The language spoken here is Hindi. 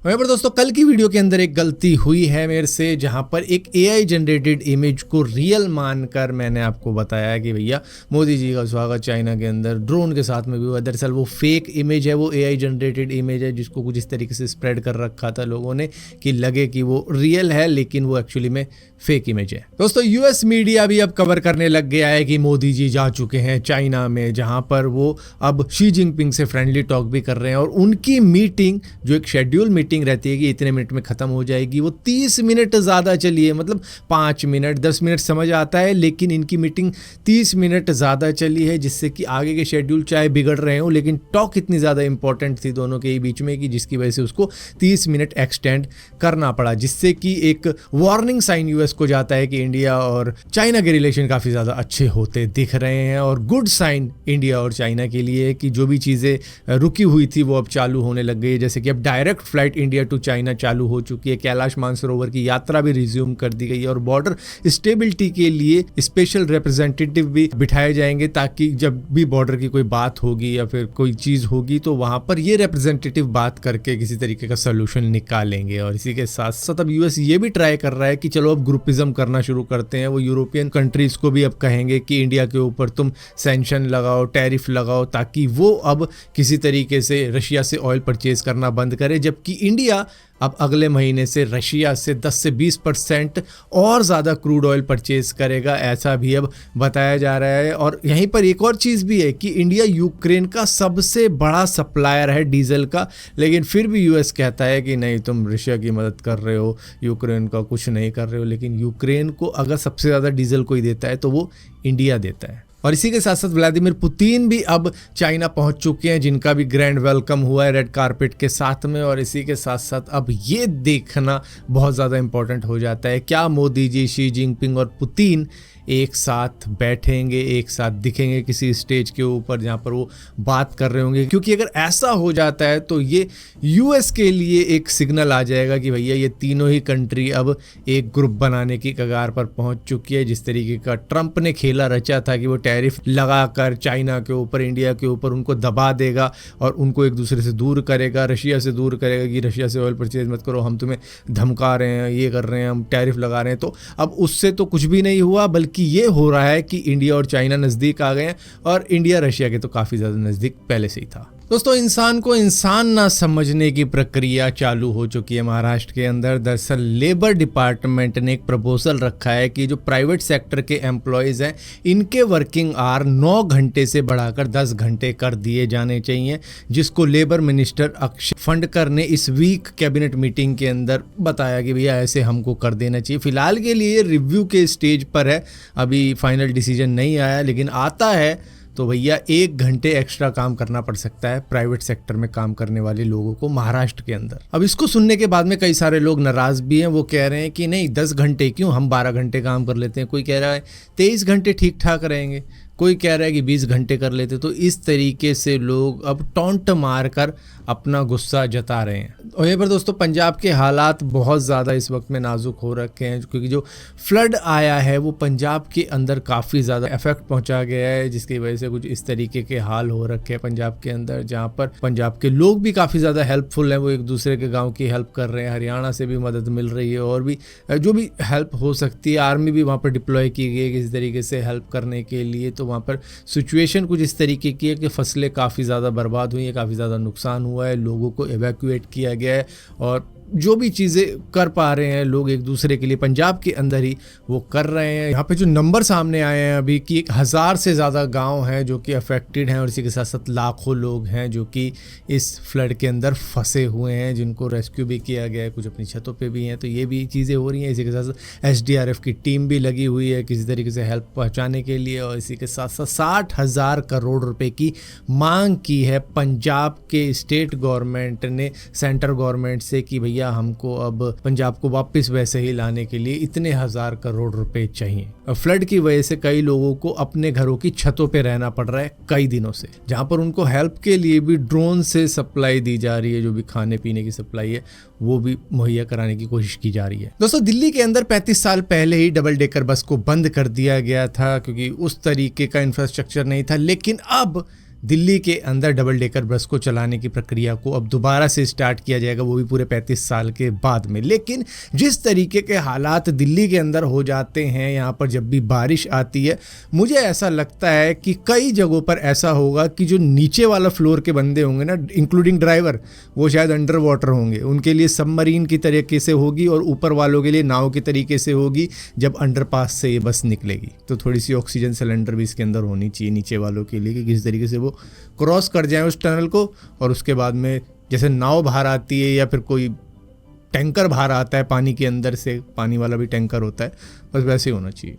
वहीं पर दोस्तों कल की वीडियो के अंदर एक गलती हुई है मेरे से, जहां पर एक AI जनरेटेड इमेज को रियल मानकर मैंने आपको बताया कि भैया मोदी जी का स्वागत चाइना के अंदर ड्रोन के साथ में भी हुआ। दरअसल वो फेक इमेज है, वो AI जनरेटेड इमेज है जिसको कुछ इस तरीके से स्प्रेड कर रखा था लोगों ने कि लगे कि वो रियल है, लेकिन वो एक्चुअली में फेक इमेज है। दोस्तों US मीडिया भी अब कवर करने लग गया है कि मोदी जी जा चुके हैं चाइना में, जहां पर वो अब शी जिनपिंग से फ्रेंडली टॉक भी कर रहे हैं और उनकी मीटिंग जो एक शेड्यूल मीटिंग रहती है कि इतने मिनट में खत्म हो जाएगी, वो 30 मिनट ज़्यादा चली है। मतलब 5 मिनट 10 मिनट समझ आता है, लेकिन इनकी मीटिंग 30 मिनट ज़्यादा चली है, जिससे कि आगे के शेड्यूल चाहे बिगड़ रहे हो लेकिन टॉक इतनी ज़्यादा इंपॉर्टेंट थी दोनों के बीच में कि जिसकी वजह से उसको 30 मिनट एक्सटेंड करना पड़ा, जिससे कि एक वार्निंग साइन US को जाता है कि इंडिया और चाइना के रिलेशन काफ़ी ज़्यादा अच्छे होते दिख रहे हैं। और गुड साइन इंडिया और चाइना के लिए कि जो भी चीज़ें रुकी हुई थी वो अब चालू होने लग गई है। जैसे कि अब direct flight India to China चालू हो चुकी है, कैलाश मानसरोवर की यात्रा भी रिज्यूम कर दी गई है और बॉर्डर स्टेबिलिटी के लिए स्पेशल रिप्रेजेंटेटिव भी बिठाए जाएंगे, ताकि जब भी बॉर्डर की कोई बात होगी या फिर कोई चीज़ होगी तो वहाँ पर ये रिप्रेजेंटेटिव बात करके किसी तरीके का सोल्यूशन निकालेंगे। और इसी के साथ साथ अब US ये भी ट्राई कर रहा है कि चलो अब ग्रुपिज्म करना शुरू करते हैं। वो यूरोपियन कंट्रीज को भी अब कहेंगे कि इंडिया के ऊपर तुम सैंक्शन लगाओ, टैरिफ लगाओ, ताकि वो अब किसी तरीके से रशिया से ऑयल परचेज करना बंद करे, जबकि इंडिया अब अगले महीने से रशिया से 10 से 20% और ज़्यादा क्रूड ऑयल परचेज करेगा, ऐसा भी अब बताया जा रहा है। और यहीं पर एक और चीज़ भी है कि इंडिया यूक्रेन का सबसे बड़ा सप्लायर है डीजल का, लेकिन फिर भी US कहता है कि नहीं तुम रशिया की मदद कर रहे हो, यूक्रेन का कुछ नहीं कर रहे हो। लेकिन यूक्रेन को अगर सबसे ज़्यादा डीजल कोई देता है तो वो इंडिया देता है। और इसी के साथ साथ व्लादिमीर पुतिन भी अब चाइना पहुंच चुके हैं, जिनका भी ग्रैंड वेलकम हुआ है रेड कारपेट के साथ में। और इसी के साथ साथ अब ये देखना बहुत ज़्यादा इंपॉर्टेंट हो जाता है, क्या मोदी जी, शी जिनपिंग और पुतिन एक साथ बैठेंगे, एक साथ दिखेंगे किसी स्टेज के ऊपर जहाँ पर वो बात कर रहे होंगे। क्योंकि अगर ऐसा हो जाता है तो ये US के लिए एक सिग्नल आ जाएगा कि भैया ये तीनों ही कंट्री अब एक ग्रुप बनाने की कगार पर पहुंच चुकी है। जिस तरीके का ट्रंप ने खेला रचा था कि वो टैरिफ लगाकर चाइना के ऊपर, इंडिया के ऊपर उनको दबा देगा और उनको एक दूसरे से दूर करेगा, रशिया से दूर करेगा कि रशिया से ऑयल परचेज मत करो, हम तुम्हें धमका रहे हैं, ये कर रहे हैं, हम टैरिफ लगा रहे हैं। तो अब उससे तो कुछ भी नहीं हुआ, बल्कि ये हो रहा है कि इंडिया और चाइना नज़दीक आ गए हैं, और इंडिया रशिया के तो काफ़ी ज़्यादा नज़दीक पहले से ही था। दोस्तों इंसान को इंसान ना समझने की प्रक्रिया चालू हो चुकी है महाराष्ट्र के अंदर। दरअसल लेबर डिपार्टमेंट ने एक प्रपोजल रखा है कि जो प्राइवेट सेक्टर के एम्प्लॉयज़ हैं इनके वर्किंग आवर 9 घंटे से बढ़ाकर 10 घंटे कर दिए जाने चाहिए, जिसको लेबर मिनिस्टर अक्षय फंडकर ने इस वीक कैबिनेट मीटिंग के अंदर बताया कि भैया ऐसे हमको कर देना चाहिए। फिलहाल के लिए रिव्यू के स्टेज पर है, अभी फाइनल डिसीजन नहीं आया, लेकिन आता है तो भैया 1 घंटे एक्स्ट्रा काम करना पड़ सकता है प्राइवेट सेक्टर में काम करने वाले लोगों को महाराष्ट्र के अंदर। अब इसको सुनने के बाद में कई सारे लोग नाराज भी हैं, वो कह रहे हैं कि नहीं 10 घंटे क्यों, हम 12 घंटे काम कर लेते हैं। कोई कह रहा है 23 घंटे ठीक ठाक रहेंगे, कोई कह रहा है कि 20 घंटे कर लेते। तो इस तरीके से लोग अब टॉन्ट मारकर अपना गुस्सा जता रहे हैं। और यहाँ पर दोस्तों पंजाब के हालात बहुत ज़्यादा इस वक्त में नाजुक हो रखे हैं, क्योंकि जो फ्लड आया है वो पंजाब के अंदर काफ़ी ज़्यादा इफेक्ट पहुंचा गया है, जिसकी वजह से कुछ इस तरीके के हाल हो रखे हैं पंजाब के अंदर, जहाँ पर पंजाब के लोग भी काफ़ी ज़्यादा हेल्पफुल हैं, वो एक दूसरे के गाँव की हेल्प कर रहे हैं। हरियाणा से भी मदद मिल रही है, और भी जो भी हेल्प हो सकती है, आर्मी भी वहाँ पर डिप्लॉय की गई है किसी तरीके से हेल्प करने के लिए। तो वहाँ पर सिचुएशन कुछ इस तरीके की है कि फसलें काफ़ी ज़्यादा बर्बाद हुई हैं, काफ़ी ज़्यादा नुकसान हुआ है, लोगों को एवैक्यूएट किया गया है, और जो भी चीज़ें कर पा रहे हैं लोग एक दूसरे के लिए पंजाब के अंदर ही वो कर रहे हैं। यहाँ पे जो नंबर सामने आए हैं अभी कि 1000 से ज़्यादा गांव हैं जो कि अफेक्टेड हैं, और इसी के साथ साथ लाखों लोग हैं जो कि इस फ्लड के अंदर फंसे हुए हैं, जिनको रेस्क्यू भी किया गया है, कुछ अपनी छतों पे भी हैं। तो ये भी चीज़ें हो रही हैं। इसी के साथ साथ SDRF की टीम भी लगी हुई है किसी तरीके से हेल्प पहुँचाने के लिए, और इसी के साथ साथ 60,000 करोड़ रुपये की मांग की है पंजाब के स्टेट गवर्नमेंट ने सेंट्रल गवर्नमेंट से कि भैया हमको अब पंजाब को वापस वैसे ही लाने के लिए इतने 1000 करोड़ रुपए चाहिए। फ्लड की वजह से कई लोगों को अपने घरों की छतों पे रहना पड़ रहा है कई दिनों से, जहां पर उनको हेल्प के लिए भी ड्रोन से सप्लाई दी जा रही है, जो भी खाने पीने की सप्लाई है वो भी मुहैया कराने की कोशिश की जा रही है। दोस्तों दिल्ली के अंदर 35 साल पहले ही डबल डेकर बस को बंद कर दिया गया था, क्योंकि उस तरीके का इंफ्रास्ट्रक्चर नहीं था, लेकिन अब दिल्ली के अंदर डबल डेकर बस को चलाने की प्रक्रिया को अब दोबारा से स्टार्ट किया जाएगा, वो भी पूरे 35 साल के बाद में। लेकिन जिस तरीके के हालात दिल्ली के अंदर हो जाते हैं यहाँ पर जब भी बारिश आती है, मुझे ऐसा लगता है कि कई जगहों पर ऐसा होगा कि जो नीचे वाला फ्लोर के बंदे होंगे ना, इंक्लूडिंग ड्राइवर, वो शायद अंडर वाटर होंगे। उनके लिए सबमरीन की तरीके से होगी और ऊपर वालों के लिए नाव की तरीके से होगी जब अंडरपास से ये बस निकलेगी। तो थोड़ी सी ऑक्सीजन सिलेंडर भी इसके अंदर होनी चाहिए नीचे वालों के लिए कि किस तरीके से वो क्रॉस कर जाएं उस टनल को, और उसके बाद में जैसे नाव बाहर आती है या फिर कोई टैंकर बाहर आता है पानी के अंदर से, पानी वाला भी टैंकर होता है, बस वैसे ही होना चाहिए।